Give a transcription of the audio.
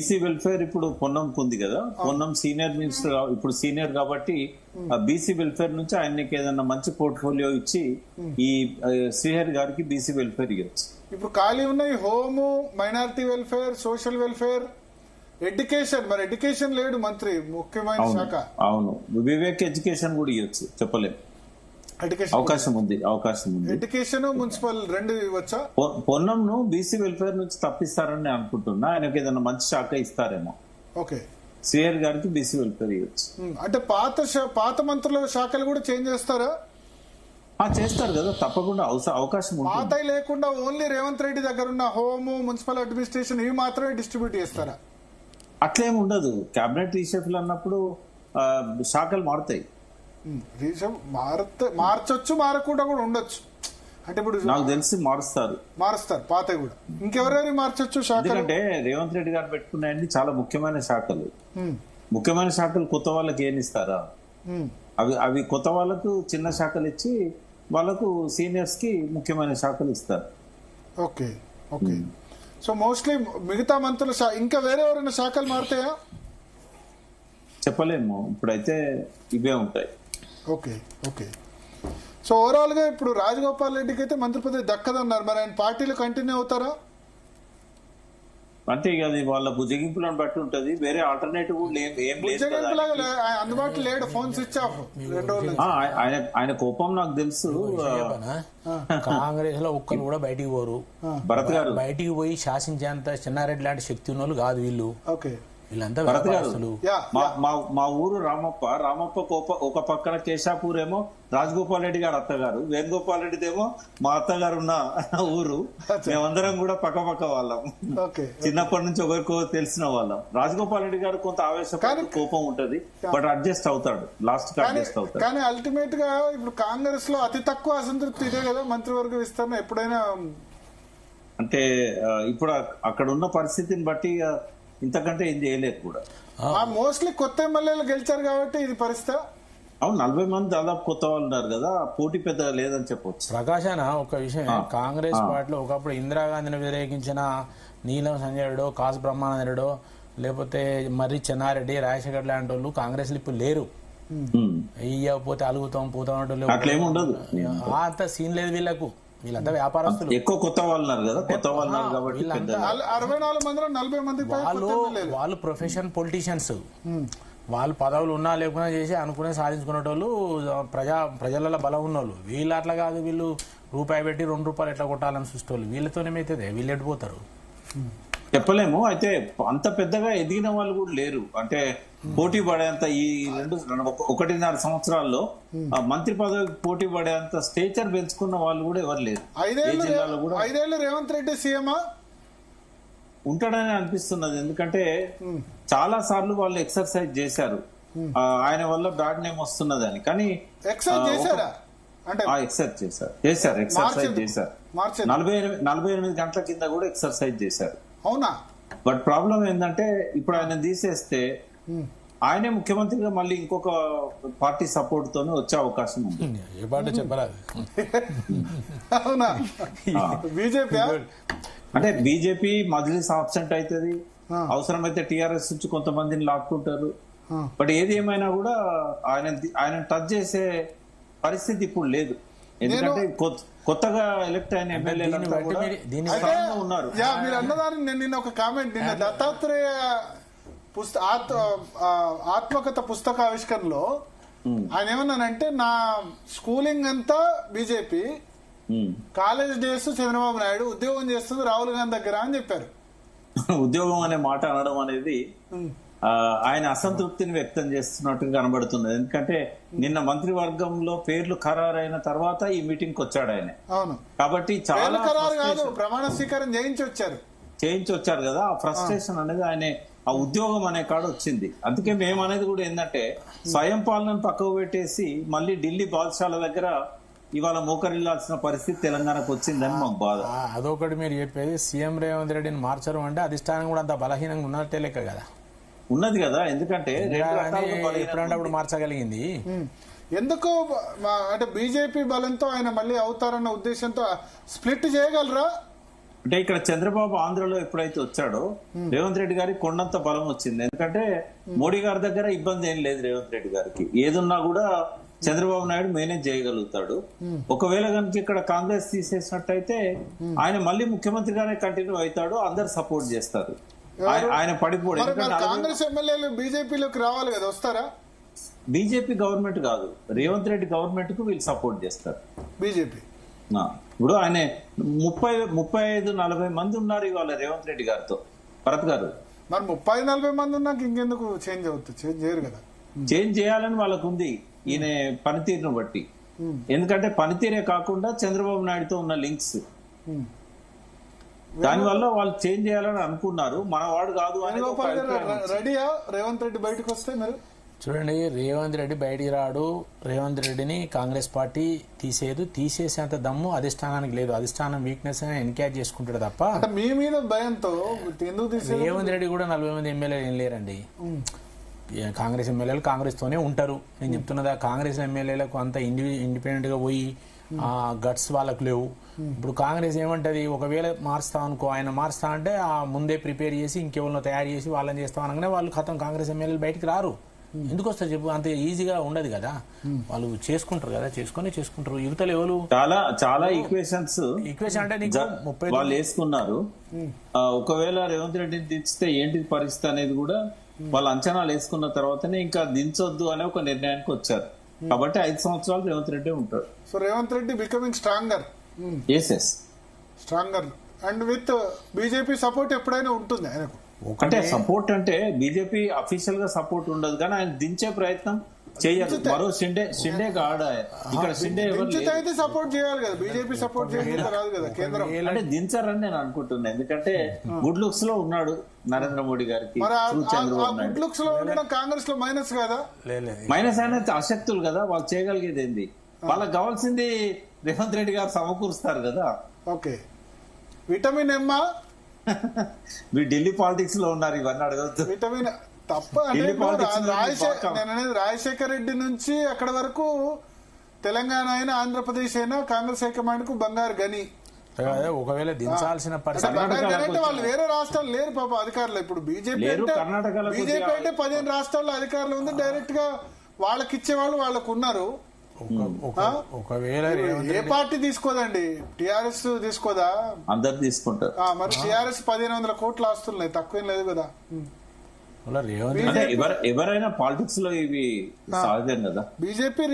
BC welfare ఇప్పుడు పొన్నంకు ఉంది కదా, పొన్నం సీనియర్ మినిస్టర్, ఇప్పుడు సీనియర్ కాబట్టి బీసీ వెల్ఫేర్ నుంచి ఆయనకి ఏదైనా మంచి పోర్ట్ఫోలియో ఇచ్చి ఈ శ్రీహరి గారికి బీసీ వెల్ఫేర్ ఇవ్వచ్చు. ఇప్పుడు ఖాళీ ఉన్నాయి home, minority welfare, social welfare, education. మరి ఎడ్యుకేషన్ లేడు మంత్రి, ముఖ్యమైన శాఖ. అవును, వివేక్ ఎడ్యుకేషన్ కూడా ఇవ్వచ్చు, చెప్పలేము. అవకాశం ఉంది. ఎడ్యుకేషన్, మున్సిపల్ రెండు ఇవ్వచ్చా? పొన్నంను బీసీ వెల్ఫేర్ నుంచి తప్పిస్తారని నేను అనుకుంటున్నా. ఆయనకి ఏదైనా మంచి శాఖ ఇస్తారేమో. ఓకే, శ్రీహరి గారికి బీసీ వెల్ఫేర్ ఇవ్వచ్చు. అంటే పాత మంత్రుల శాఖలు కూడా చేంజ్ చేస్తారా? చేస్తారు కదా, తప్పకుండా అవకాశం ఉంది. పాత లేకుండా ఓన్లీ రేవంత్ రెడ్డి దగ్గర ఉన్న హోము, మున్సిపల్ అడ్మినిస్ట్రేషన్ ఇవి మాత్రమే డిస్ట్రిబ్యూట్ చేస్తారా? అట్లేం ఉండదు. కేబినెట్ రీషఫుల్ అన్నప్పుడు శాఖలు మారుతాయి. మార్చొచ్చు, మారకుండా కూడా ఉండొచ్చు. అంటే ఇప్పుడు నాకు తెలిసి మారుస్తారు పాత కూడా. ఇంకెవరెవరి మార్చొచ్చు శాఖలు? ఎందుకంటే రేవంత్ రెడ్డి గారు పెట్టుకున్నాయండి చాలా ముఖ్యమైన శాఖలు. ముఖ్యమైన శాఖలు కొత్త వాళ్ళకి ఏమి ఇస్తారా? అవి కొత్త వాళ్ళకు చిన్న శాఖలు ఇచ్చి వాళ్ళకు సీనియర్స్ కి ముఖ్యమైన శాఖలు ఇస్తారు. ఓకే. సో మోస్ట్లీ మిగతా మంత్రుల ఇంకా వేరే ఎవరైనా శాఖలు మారుతాయా? చెప్పలేము, ఇప్పుడైతే ఇవే ఉంటాయి. ఓకే. సో ఓవరాల్ గా ఇప్పుడు రాజగోపాల్ రెడ్డికి అయితే మంత్రి పదవి దక్కదన్నారు. మరి ఆయన పార్టీలో కంటిన్యూ అవుతారా? అంటే ఇక అది వాళ్ళ బుజ్జగింపులను బట్టి ఉంటది. వేరే ఆల్టర్నేటివ్ అందుబాటులో లేడు, ఫోన్ స్విచ్ ఆఫ్. ఆయన కోపం నాకు తెలుసు. కాంగ్రెస్ లో ఒక్కరు కూడా బయటికి పోరు. భరత్ గారు బయటికి పోయి శాసించేంత చిన్నారెడ్డి లాంటి శక్తి ఉన్న కాదు వీళ్ళు. ఓకే, వీళ్ళంతా భరత్ గారు, మా ఊరు రామప్ప ఒక పక్కన కేశాపూర్ ఏమో రాజగోపాల్ రెడ్డి గారు అత్తగారు, వేణుగోపాల్ రెడ్డిదేమో మా అత్తగారు ఉన్న ఊరు. మేమందరం కూడా పక్క వాళ్ళం, చిన్నప్పటి నుంచి ఒకరికో తెలిసిన వాళ్ళం. రాజగోపాల్ రెడ్డి గారు కొంత ఆవేశం, కోపం ఉంటది, బట్ అడ్జస్ట్ అవుతాడు, లాస్ట్ కి అడ్జస్ట్ అవుతాడు. కానీ అల్టిమేట్ గా ఇప్పుడు కాంగ్రెస్ లో అతి తక్కువ అసంతృప్తి ఇదే కదా, మంత్రివర్గ విస్తరణ ఎప్పుడైనా. అంటే ఇప్పుడు అక్కడ ఉన్న పరిస్థితిని బట్టి ఇంతకంటే ఏం చేయలేదు కూడా. మోస్ట్లీ కొత్త ఎమ్మెల్యేలు గెలిచారు కాబట్టి ఇది పరిస్థితి. అవును, 40 మంది దాదాపు కొత్త వాళ్ళు ఉన్నారు కదా, పోటీ పెద్దగా లేదని చెప్పవచ్చు. ప్రకాశాన ఒక విషయం, కాంగ్రెస్ పార్టీలో ఒకప్పుడు ఇందిరాగాంధీని వ్యతిరేకించిన నీలం సంజయుడో, కాసు బ్రహ్మానందుడో, లేకపోతే మర్రి చెన్నారెడ్డి, రాజశేఖర్ లాంటి వాళ్ళు కాంగ్రెస్ ఇప్పుడు లేరు. ఇయ్యకపోతే అలుగుతాం పోతాం, అట్లేముండదు. అంత సీన్ లేదు వీళ్ళకు. వీళ్ళంతా వ్యాపారస్తులు, ఎక్కువ కొత్త వాళ్ళు ఉన్నారు కదా, కొత్త వాళ్ళు కాబట్టి 64 మంది 40 మంది వాళ్ళు ప్రొఫెషన్ పొలిటీషియన్స్. వాళ్ళు పదవులు ఉన్నా లేకున్నా చేసి అనుకునే సాధించుకునేటోళ్ళు, ప్రజల బలం ఉన్నోళ్ళు. వీళ్ళు అట్లా కాదు, వీళ్ళు రూపాయి పెట్టి 2 రూపాయలు ఎట్లా కొట్టాలని చూసేటోళ్ళు. వీళ్ళతోనేమైతుంది, వీళ్ళు ఎడిపోతారు. చెప్పలేము. అయితే అంత పెద్దగా ఎదిగిన వాళ్ళు కూడా లేరు. అంటే పోటీ పడేంత ఈ 1.5 సంవత్సరాల్లో మంత్రి పదవికి పోటీ పడేంత స్టేచర్ పెంచుకున్న వాళ్ళు కూడా ఎవరు లేరు. 5 ఏళ్ళు రేవంత్ రెడ్డి సీఎం ఉంటాడని అనిపిస్తున్నది. ఎందుకంటే చాలా సార్లు వాళ్ళు ఎక్సర్సైజ్ చేశారు, ఆయన వల్ల బ్యాడ్ నేమ్ వస్తున్నది అని. కానీ ఎక్సర్సైజ్ చేశారు 48 గంటల కింద కూడా ఎక్సర్సైజ్ చేశారు. అవునా? బట్ ప్రాబ్లం ఏంటంటే ఇప్పుడు ఆయన తీసేస్తే ఆయనే ముఖ్యమంత్రిగా మళ్ళీ ఇంకొక పార్టీ సపోర్ట్ తోనే వచ్చే అవకాశం ఉంది. అవునా? బీజేపీ అంటే బీజేపీ మజ్లిస్ ఆబ్సెంట్ అవుతుంది, అవసరమైతే టీఆర్ఎస్ నుంచి కొంతమందిని లాక్కుంటారు. బట్ ఏది ఏమైనా కూడా ఆయన టచ్ చేసే పరిస్థితి ఇప్పుడు లేదు. ఎందుకంటే కొత్తగా ఎలక్ట్ అయిన ఎమ్మెల్యేలు ఉన్నారు. మీరు అన్నదాన్ని నేను నిన్న ఒక కామెంట్, నిన్న దత్తాత్రేయ ఆత్మకథ పుస్తక ఆవిష్కరణలో ఆయన ఏమన్నానంటే, నా స్కూలింగ్ అంతా BJP, college days Chandrababu Naidu, ఉద్యోగం చేస్తుంది రాహుల్ గాంధీ దగ్గర అని చెప్పారు. ఉద్యోగం అనే మాట అనడం అనేది ఆయన అసంతృప్తిని వ్యక్తం చేస్తున్నట్టుగా కనబడుతున్నది. ఎందుకంటే నిన్న మంత్రివర్గంలో పేర్లు ఖరారైన తర్వాత ఈ మీటింగ్ కి వచ్చాడు ఆయన. అవును, కాబట్టి చాలా ప్రమాణ స్వీకారం చేయించి వచ్చారు కదా, ఆ ఫ్రస్ట్రేషన్ అనేది ఆయన ఆ ఉద్యోగం అనే కాడ వచ్చింది. అందుకే మేము అనేది కూడా ఏంటంటే స్వయం పాలనను పక్కకు పెట్టేసి మళ్ళీ ఢిల్లీ బాద్షాల దగ్గర ఇవాళ మోకరిల్లాల్సిన పరిస్థితి తెలంగాణకు వచ్చిందని మాకు బాధ. అదొకటి మీరు చెప్పేది, సీఎం రేవంత్ రెడ్డిని మార్చరు అంటే అధిష్టానం కూడా అంత బలహీనంగా ఉన్నట్టే లెక్క కదా, ఉన్నది కదా. ఎందుకంటే ఎప్పుడంటే మార్చగలిగింది. ఎందుకో అంటే బీజేపీ బలంతో ఆయన మళ్ళీ అవుతారన్న ఉద్దేశంతో స్ప్లిట్ చేయగలరా? అంటే ఇక్కడ చంద్రబాబు ఆంధ్రలో ఎప్పుడైతే వచ్చాడో రేవంత్ రెడ్డి గారికి కొండంత బలం వచ్చింది. ఎందుకంటే మోడీ గారి దగ్గర ఇబ్బంది ఏం లేదు రేవంత్ రెడ్డి గారికి. ఏదున్నా కూడా చంద్రబాబు నాయుడు మేనేజ్ చేయగలుగుతాడు. ఒకవేళ కనుక ఇక్కడ కాంగ్రెస్ తీసేసినట్టయితే ఆయన మళ్ళీ ముఖ్యమంత్రిగానే కంటిన్యూ అవుతాడు, అందరు సపోర్ట్ చేస్తారు, ఆయన పడిపోడు. కాంగ్రెస్ ఎమ్మెల్యేలు బీజేపీలోకి రావాలి కదా, వస్తారా? బీజేపీ గవర్నమెంట్ కాదు, రేవంత్ రెడ్డి గవర్నమెంట్ కు వీళ్ళు సపోర్ట్ చేస్తారు. బీజేపీ ఇప్పుడు ఆయన 35-40 మంది ఉన్నారు ఇవాళ రేవంత్ రెడ్డి గారితో. భరత్ గారు మరి 30-40 మంది ఉన్నాక ఇంకెందుకు చేంజ్ అవుతుంది? చేంజ్ చేయరు కదా. చేంజ్ చేయాలని వాళ్ళకు ఉంది ఈయన పనితీరును బట్టి. ఎందుకంటే పనితీరే కాకుండా చంద్రబాబు నాయుడుతో ఉన్న లింక్స్, దానివల్ల వాళ్ళు చేంజ్ చేయాలని అనుకున్నారు. మనవాడు కాదు అని. రెడీయా రేవంత్ రెడ్డి బయటకు వస్తే? మరి చూడండి, రేవంత్ రెడ్డి బయటికి రాడు. రేవంత్ రెడ్డిని కాంగ్రెస్ పార్టీ తీసేది, తీసేసేంత దమ్ము అధిష్టానానికి లేదు. అధిష్టానం వీక్నెస్ ఎన్క్యాచ్ చేసుకుంటాడు తప్ప. మీ మీద భయంతో ఎందుకు తీసే? రేవంత్ రెడ్డి కూడా 40 మంది ఎమ్మెల్యేలు ఏం లేరండి. కాంగ్రెస్ ఎమ్మెల్యేలు కాంగ్రెస్ తోనే ఉంటారు. నేను చెప్తున్నదా, కాంగ్రెస్ ఎమ్మెల్యేలకు అంత ఇండిపెండెంట్ గా పోయి గట్స్ వాళ్ళకు లేవు. ఇప్పుడు కాంగ్రెస్ ఏమంటది, ఒకవేళ మారుస్తా అనుకో, ఆయన మారుస్తా అంటే ముందే ప్రిపేర్ చేసి ఇంకెవరినో తయారు చేసి వాళ్ళని చేస్తాం అనగానే వాళ్ళు ఖతం కాంగ్రెస్ ఎమ్మెల్యేలు బయటికి రారు. ఎందుకు వస్తారు చెప్పు? అంత ఈజీగా ఉండదు కదా. వాళ్ళు చేసుకుంటారు కదా, చేసుకుంటారు. యువతలు ఎవరు చాలా ఈక్వేషన్ అంటే నీకు 30 వాళ్ళు వేసుకున్నారు. ఒకవేళ రేవంత్ రెడ్డిని దించితే ఏంటి పరిస్థితి అనేది కూడా వాళ్ళు అంచనాలు వేసుకున్న తర్వాతనే ఇంకా దించొద్దు అనే ఒక నిర్ణయానికి వచ్చారు. కాబట్టి 5 సంవత్సరాలు రేవంత్ రెడ్డి ఉంటాడు. So Revanth Reddy becoming stronger. Stronger and with BJP support ఎప్పుడైనా ఉంటుంది ఆయనకు. అంటే సపోర్ట్ అంటే బీజేపీ అఫీషియల్ గా సపోర్ట్ ఉండదు, కానీ ఆయన దించే ప్రయత్నం చేయరు. మరో షిండే కాడ ఇక్కడ షిండే అయితే సపోర్ట్ చేయాలి కదా, బీజేపీ సపోర్ట్ చేయాలి కదా కేంద్రం. అంటే దించారని నేను అనుకుంటున్నాను. ఎందుకంటే గుడ్ లుక్స్ లో ఉన్నాడు నరేంద్ర మోడీ గారికి. గుడ్ లుక్స్ లో ఉండడం కాంగ్రెస్ లో మైనస్ కదా? మైనస్ అయినా అశక్తులు కదా, వాళ్ళు చేయగలిగేది ఏంది? వాళ్ళకి కావాల్సింది రేవంత్ రెడ్డి గారు సమకూరుస్తారు కదా. ఓకే, విటమిన్ ఎమ్. మీరు ఢిల్లీ పాలిటిక్స్ లో ఉన్నారు, ఇవన్నీ అడగద్దు. విటమిన్ తప్ప రాజశేఖర్ రెడ్డి నుంచి అక్కడ వరకు తెలంగాణ అయినా ఆంధ్రప్రదేశ్ అయినా కాంగ్రెస్ హైకమాండ్ కు బంగారు గని. ఒకవేళ దించాల్సిన పరిస్థితి అంటే వాళ్ళు వేరే రాష్ట్రాలు లేరు పాప అధికారులు. ఇప్పుడు బీజేపీ అంటే 15 రాష్ట్రాల్లో అధికారులు ఉంది. డైరెక్ట్ గా వాళ్ళకి ఇచ్చేవాళ్ళు వాళ్ళకు ఉన్నారు. ఒకవేళ ఏ పార్టీ తీసుకోదండి, టిఆర్ఎస్ తీసుకోదా? అందరు తీసుకుంటారు. మరి టిఆర్ఎస్ 1500 కోట్లు ఆస్తున్నాయి, తక్కువేం లేదు కదా. ఎవరైనా పాలిటిక్స్ లో ఇవి సహజం కదా. బీజేపీ